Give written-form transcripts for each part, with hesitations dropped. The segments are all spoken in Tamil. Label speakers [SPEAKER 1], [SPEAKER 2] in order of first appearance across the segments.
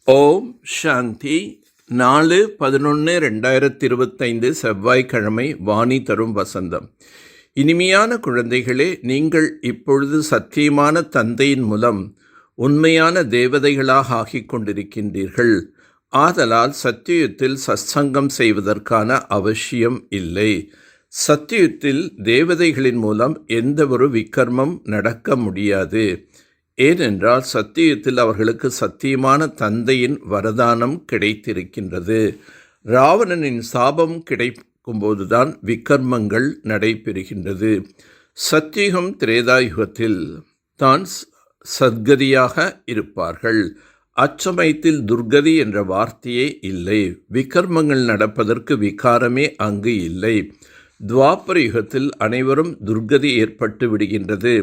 [SPEAKER 1] ஓம் சாந்தி. 4/11/2025 செவ்வாய்க்கிழமை. வாணி தரும் வசந்தம். இனிமையான குழந்தைகளே, நீங்கள் இப்பொழுது சத்தியமான தந்தையின் மூலம் உண்மையான தேவதைகளாக ஆகிக் கொண்டிருக்கின்றீர்கள். ஆதலால் சத்தியுகத்தில் சத்சங்கம் செய்வதற்கான அவசியம் இல்லை. சத்தியுகத்தில் தேவதைகளின் மூலம் எந்த ஒரு விக்கர்மம் நடக்க முடியாது. ஏனென்றால் சத்தியத்தில் அவர்களுக்கு சத்தியமான தந்தையின் வரதானம் கிடைத்திருக்கின்றது. ராவணனின் சாபம் கிடைக்கும்போதுதான் விக்கர்மங்கள் நடைபெறுகின்றது. சத்தியுகம் திரேதாயுகத்தில் தான் சத்கதியாக இருப்பார்கள். அச்சமயத்தில் துர்கதி என்ற வார்த்தையே இல்லை. விக்கர்மங்கள் நடப்பதற்கு விகாரமே அங்கு இல்லை. துவாபர யுகத்தில் அனைவரும் துர்கதி ஏற்பட்டு விடுகின்றது.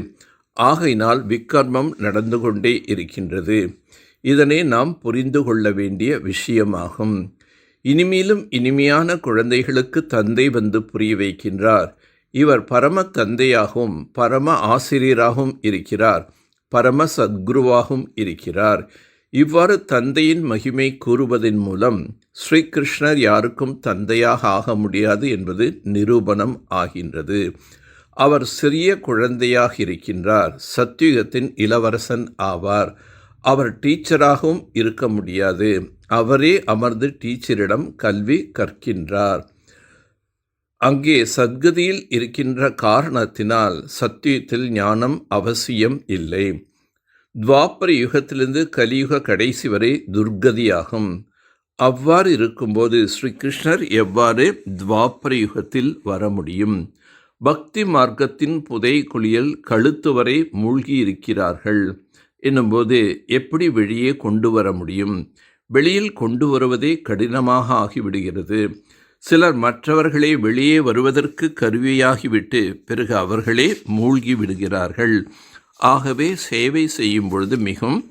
[SPEAKER 1] ஆகையினால் விக்கர்மம் நடந்து கொண்டே இருக்கின்றது. இதனை நாம் புரிந்து கொள்ள வேண்டிய விஷயமாகும். இனிமேலும் இனிமையான குழந்தைகளுக்கு தந்தை வந்து புரிய வைக்கின்றார். இவர் பரம தந்தையாகவும் பரம ஆசிரியராகவும் இருக்கிறார். பரம சத்குருவாகவும் இருக்கிறார். இவ்வாறு தந்தையின் மகிமை கூறுவதன் மூலம் ஸ்ரீகிருஷ்ணர் யாருக்கும் தந்தையாக ஆக முடியாது என்பது நிரூபணம் ஆகின்றது. அவர் சிறிய குழந்தையாக இருக்கின்றார். சத்யுகத்தின் இளவரசன் ஆவார். அவர் டீச்சராகவும் இருக்க முடியாது. அவரே அமர்ந்து டீச்சரிடம் கல்வி கற்கின்றார். அங்கே சத்கதியில் இருக்கின்ற காரணத்தினால் சத்யுகத்தில் ஞானம் அவசியம் இல்லை. துவாபர யுகத்திலிருந்து கலியுக கடைசி வரை துர்கதியாகும். அவ்வாறு இருக்கும்போது ஸ்ரீகிருஷ்ணர் எவ்வாறு துவாபர யுகத்தில் வர முடியும்? பக்தி மார்க்கத்தின் புதை குளியல் கழுத்து வரை மூழ்கி இருக்கிறார்கள் என்னும்போது எப்படி வெளியே கொண்டு வர முடியும்? வெளியில் கொண்டு வருவதே கடினமாக ஆகிவிடுகிறது. சிலர் மற்றவர்களே வெளியே வருவதற்கு கருவியாகிவிட்டு பிறகு அவர்களே மூழ்கி விடுகிறார்கள். ஆகவே சேவை செய்யும் பொழுது மிகவும்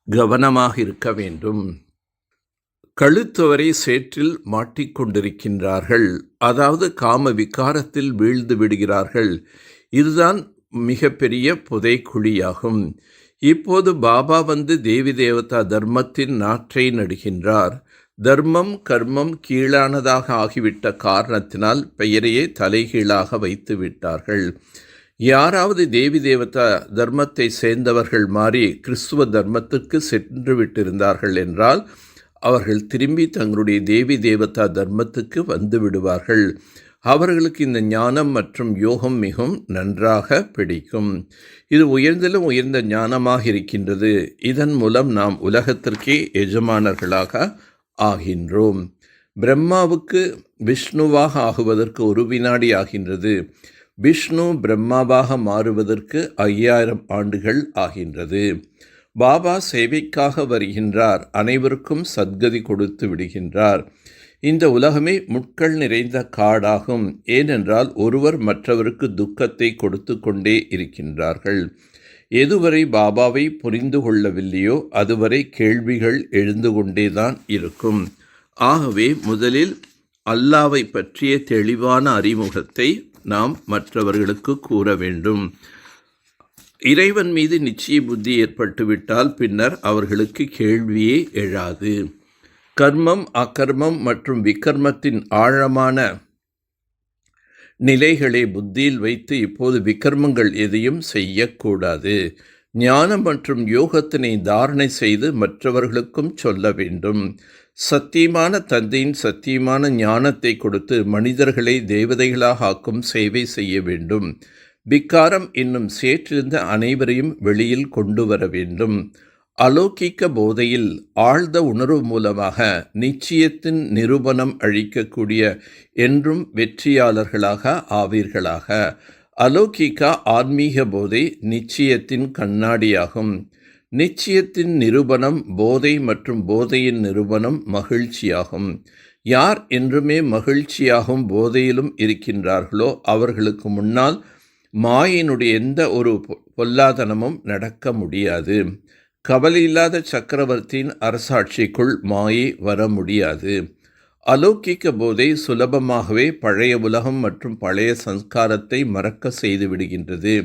[SPEAKER 1] கவனமாக இருக்க வேண்டும். கழுத்துவரை சேற்றில் மாட்டிக்கொண்டிருக்கின்றார்கள். அதாவது காம விகாரத்தில் வீழ்ந்து விடுகிறார்கள். இதுதான் மிகப்பெரிய புதைக்குழியாகும். இப்போது பாபா வந்து தேவி தேவதா தர்மத்தின் நாற்றை நடுகின்றார். தர்மம் கர்மம் கீழானதாக ஆகிவிட்ட காரணத்தினால் பெயரையே தலைகீழாக வைத்து விட்டார்கள். யாராவது தேவி தேவதா தர்மத்தை சேர்ந்தவர்கள் மாறி கிறிஸ்துவ தர்மத்துக்கு சென்று விட்டிருந்தார்கள் என்றால் அவர்கள் திரும்பி தங்களுடைய தேவி தேவதா தர்மத்துக்கு வந்து விடுவார்கள். அவர்களுக்கு இந்த ஞானம் மற்றும் யோகம் மிகவும் நன்றாக பிடிக்கும். இது உயர்ந்திலும் உயர்ந்த ஞானமாக இருக்கின்றது. இதன் மூலம் நாம் உலகத்திற்கே எஜமானர்களாக ஆகின்றோம். பிரம்மாவுக்கு விஷ்ணுவாக ஆகுவதற்கு 1 வினாடி ஆகின்றது. விஷ்ணு பிரம்மாவாக மாறுவதற்கு 5000 ஆண்டுகள் ஆகின்றது. பாபா சேவைக்காக வருகின்றார். அனைவருக்கும் சத்கதி கொடுத்து விடுகின்றார். இந்த உலகமே முட்கள் நிறைந்த காடாகும். ஏனென்றால் ஒருவர் மற்றவருக்கு துக்கத்தை கொடுத்து கொண்டே இருக்கின்றார்கள். எதுவரை பாபாவை புரிந்து கொள்ளவில்லையோ அதுவரை கேள்விகள் எழுந்து கொண்டேதான் இருக்கும். ஆகவே முதலில் அல்லாவை பற்றிய தெளிவான அறிமுகத்தை நாம் மற்றவர்களுக்கு கூற வேண்டும். இறைவன் மீது நிச்சய புத்தி ஏற்பட்டுவிட்டால் பின்னர் அவர்களுக்கு கேள்வியே எழாது. கர்மம் அகர்மம் மற்றும் விகர்மத்தின் ஆழமான நிலைகளை புத்தியில் வைத்து இப்போது விகர்மங்கள் எதையும் செய்யக்கூடாது. ஞானம் மற்றும் யோகத்தினை தாரணை செய்து மற்றவர்களுக்கும் சொல்ல வேண்டும். சத்தியமான தந்தையின் சத்தியமான ஞானத்தை கொடுத்து மனிதர்களை தேவதைகளாக ஆக்கும் சேவை செய்ய வேண்டும். விக்காரம் என்னும் சேற்றிருந்த அனைவரையும் வெளியில் கொண்டு வர வேண்டும். அலௌகிக்க போதையில் ஆழ்ந்த உணர்வு மூலமாக நிச்சயத்தின் நிரூபணம் அளிக்கக்கூடிய என்றும் வெற்றியாளர்களாக ஆவீர்களாக. அலௌகிக்க ஆன்மீக போதை நிச்சயத்தின் கண்ணாடியாகும். நிச்சயத்தின் நிரூபணம் போதை மற்றும் போதையின் நிரூபணம் மகிழ்ச்சியாகும். யார் என்றுமே மகிழ்ச்சியாகவும் போதையிலும் இருக்கின்றார்களோ அவர்களுக்கு முன்னால் மாயினுடைய எந்த ஒரு பொல்லாதனமும் நடக்க முடியாது. கவலையில்லாத சக்கரவர்த்தியின் அரசாட்சிக்குள் மாயை வர முடியாது. அலௌகிக்க போதை சுலபமாகவே பழைய உலகம் மற்றும் பழைய சம்ஸ்காரத்தை மறக்க செய்து விடுகின்றது.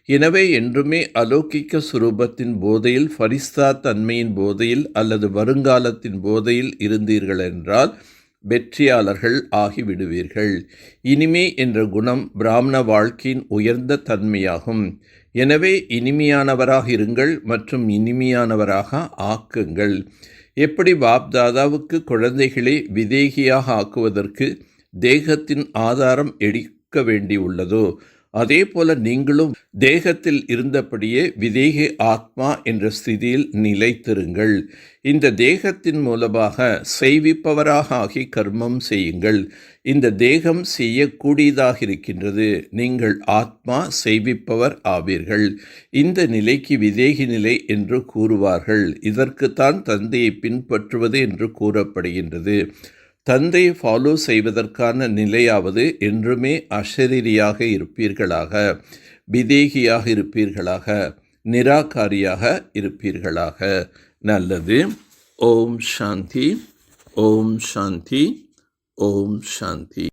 [SPEAKER 1] எனவே என்றுமே அலௌகிக்க சுரூபத்தின் போதையில், ஃபரிஸ்தா தன்மையின் போதையில் அல்லது வருங்காலத்தின் போதையில் இருந்தீர்கள் என்றால் வெற்றியாளர்கள் ஆகிவிடுவீர்கள். இனிமை என்ற குணம் பிராமண வாழ்க்கையின் உயர்ந்த தன்மையாகும். எனவே இனிமையானவராக இருங்கள் மற்றும் இனிமையானவராக ஆக்குங்கள். எப்படி பாப்தாதாவுக்கு குழந்தைகளை விதேகியாக ஆக்குவதற்கு தேகத்தின் ஆதாரம் எடுக்க வேண்டியுள்ளதோ, அதே போல நீங்களும் தேகத்தில் இருந்தபடியே விதேகி ஆத்மா என்ற ஸ்திதியில் நிலைத்திருங்கள். இந்த தேகத்தின் மூலமாக செய்விப்பவராக ஆகி கர்மம் செய்யுங்கள். இந்த தேகம் செய்யக்கூடியதாக இருக்கின்றது. நீங்கள் ஆத்மா செய்விப்பவர் ஆவீர்கள். இந்த நிலைக்கு விதேகி நிலை என்று கூறுவார்கள். இதற்குத்தான் தந்தையை பின்பற்றுவது என்று கூறப்படுகின்றது. தந்தையை ஃபாலோ செய்வதற்கான நிலையாவது என்றுமே அஷரீரியாக இருப்பீர்களாக, விதேகியாக இருப்பீர்களாக, நிராகாரியாக இருப்பீர்களாக. நல்லது. ஓம் சாந்தி, ஓம் சாந்தி, ஓம் சாந்தி.